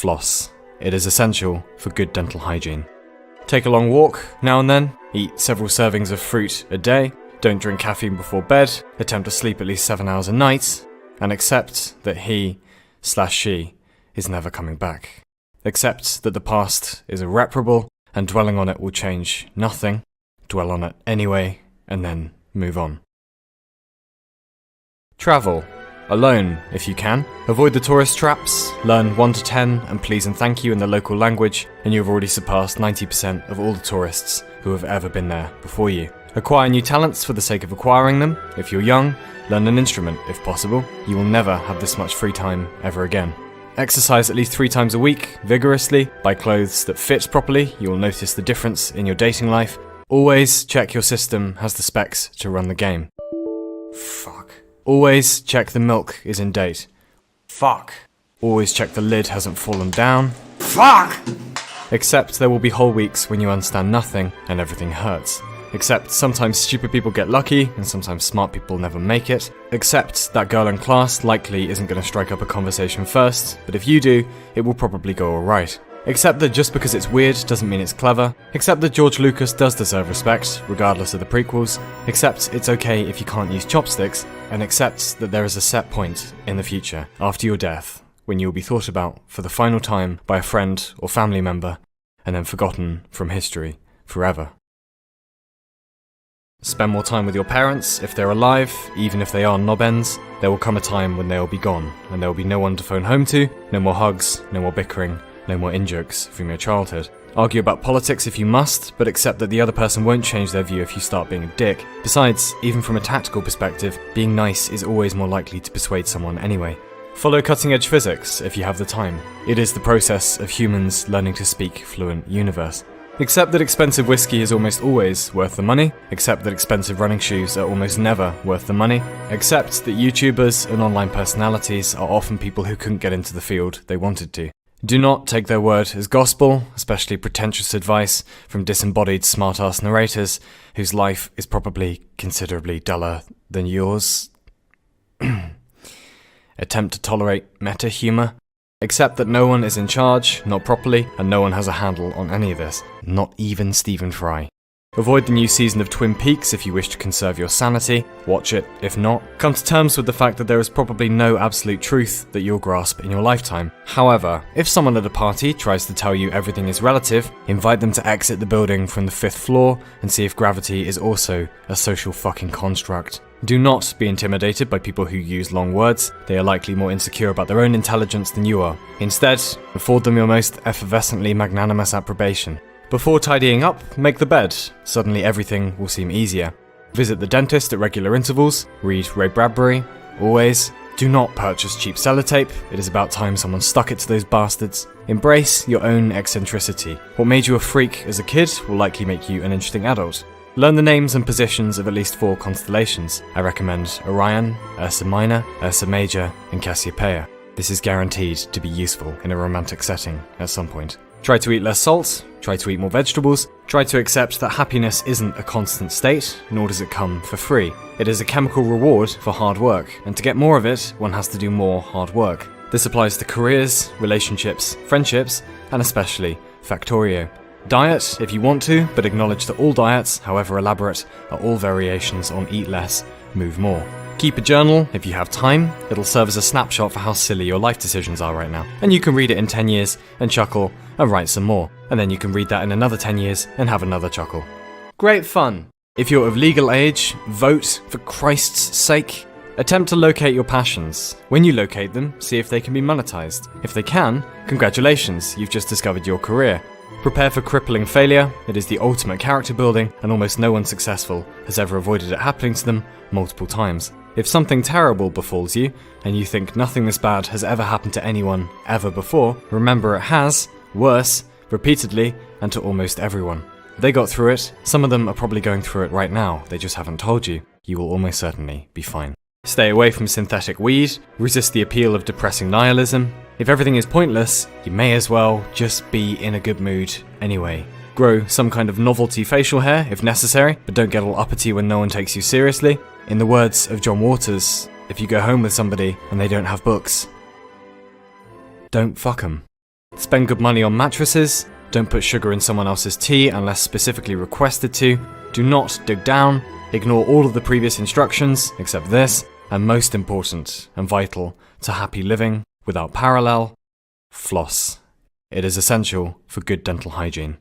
Floss. It is essential for good dental hygiene. Take a long walk now and then, eat several servings of fruit a day, don't drink caffeine before bed, attempt to sleep at least 7 hours a night, and accept that he/she is never coming back. Accept that the past is irreparable, and dwelling on it will change nothing. Dwell on it anyway, and then move on. Travel. Alone, if you can. Avoid the tourist traps, learn 1 to 10 and please and thank you in the local language, and you've already surpassed 90% of all the tourists who have ever been there before you. Acquire new talents for the sake of acquiring them. If you're young, learn an instrument if possible. You will never have this much free time ever again. Exercise at least 3 times a week, vigorously. Buy clothes that fit properly. You will notice the difference in your dating life. Always check your system has the specs to run the game. Fuck. Always check the milk is in date. Fuck. Always check the lid hasn't fallen down. Fuck! Except there will be whole weeks when you understand nothing and everything hurts. Except sometimes stupid people get lucky and sometimes smart people never make it. Except that girl in class likely isn't going to strike up a conversation first, but if you do, it will probably go alright. Except that just because it's weird doesn't mean it's clever. Except that George Lucas does deserve respect, regardless of the prequels. Except it's okay if you can't use chopsticks. And accept that there is a set point in the future, after your death, when you will be thought about for the final time by a friend or family member, and then forgotten from history forever. Spend more time with your parents if they're alive, even if they are knobends. There will come a time when they will be gone, and there will be no one to phone home to, no more hugs, no more bickering, no more in-jokes from your childhood. Argue about politics if you must, but accept that the other person won't change their view if you start being a dick. Besides, even from a tactical perspective, being nice is always more likely to persuade someone anyway. Follow cutting-edge physics if you have the time. It is the process of humans learning to speak fluent universe. Accept that expensive whiskey is almost always worth the money. Accept that expensive running shoes are almost never worth the money. Accept that YouTubers and online personalities are often people who couldn't get into the field they wanted to. Do not take their word as gospel, especially pretentious advice from disembodied smart-ass narrators whose life is probably considerably duller than yours. Attempt to tolerate meta-humor. Accept that no one is in charge, not properly, and no one has a handle on any of this, not even Stephen Fry. Avoid the new season of Twin Peaks if you wish to conserve your sanity. Watch it if not. Come to terms with the fact that there is probably no absolute truth that you'll grasp in your lifetime. However, if someone at a party tries to tell you everything is relative, invite them to exit the building from the 5th floor and see if gravity is also a social fucking construct. Do not be intimidated by people who use long words. They are likely more insecure about their own intelligence than you are. Instead, afford them your most effervescently magnanimous approbation. Before tidying up, make the bed. Suddenly everything will seem easier. Visit the dentist at regular intervals. Read Ray Bradbury. Always. Do not purchase cheap sellotape. It is about time someone stuck it to those bastards. Embrace your own eccentricity. What made you a freak as a kid will likely make you an interesting adult. Learn the names and positions of at least 4 constellations. I recommend Orion, Ursa Minor, Ursa Major, and Cassiopeia. This is guaranteed to be useful in a romantic setting at some point. Try to eat less salt, try to eat more vegetables, try to accept that happiness isn't a constant state, nor does it come for free. It is a chemical reward for hard work, and to get more of it, one has to do more hard work. This applies to careers, relationships, friendships, and especially Factorio. Diet, if you want to, but acknowledge that all diets, however elaborate, are all variations on eat less, move more. Keep a journal if you have time. It'll serve as a snapshot for how silly your life decisions are right now. And you can read it in 10 years and chuckle and write some more. And then you can read that in another 10 years and have another chuckle. Great fun. If you're of legal age, vote for Christ's sake. Attempt to locate your passions. When you locate them, see if they can be monetized. If they can, congratulations, you've just discovered your career. Prepare for crippling failure. It is the ultimate character building, and almost no one successful has ever avoided it happening to them multiple times. If something terrible befalls you, and you think nothing this bad has ever happened to anyone ever before, remember it has, worse, repeatedly, and to almost everyone. They got through it. Some of them are probably going through it right now. They just haven't told you. You will almost certainly be fine. Stay away from synthetic weed. Resist the appeal of depressing nihilism. If everything is pointless, you may as well just be in a good mood anyway. Grow some kind of novelty facial hair if necessary, but don't get all uppity when no one takes you seriously. In the words of John Waters, if you go home with somebody and they don't have books, don't fuck 'em. Spend good money on mattresses. Don't put sugar in someone else's tea unless specifically requested to. Do not dig down. Ignore all of the previous instructions, except this, and most important and vital to happy living without parallel, floss. It is essential for good dental hygiene.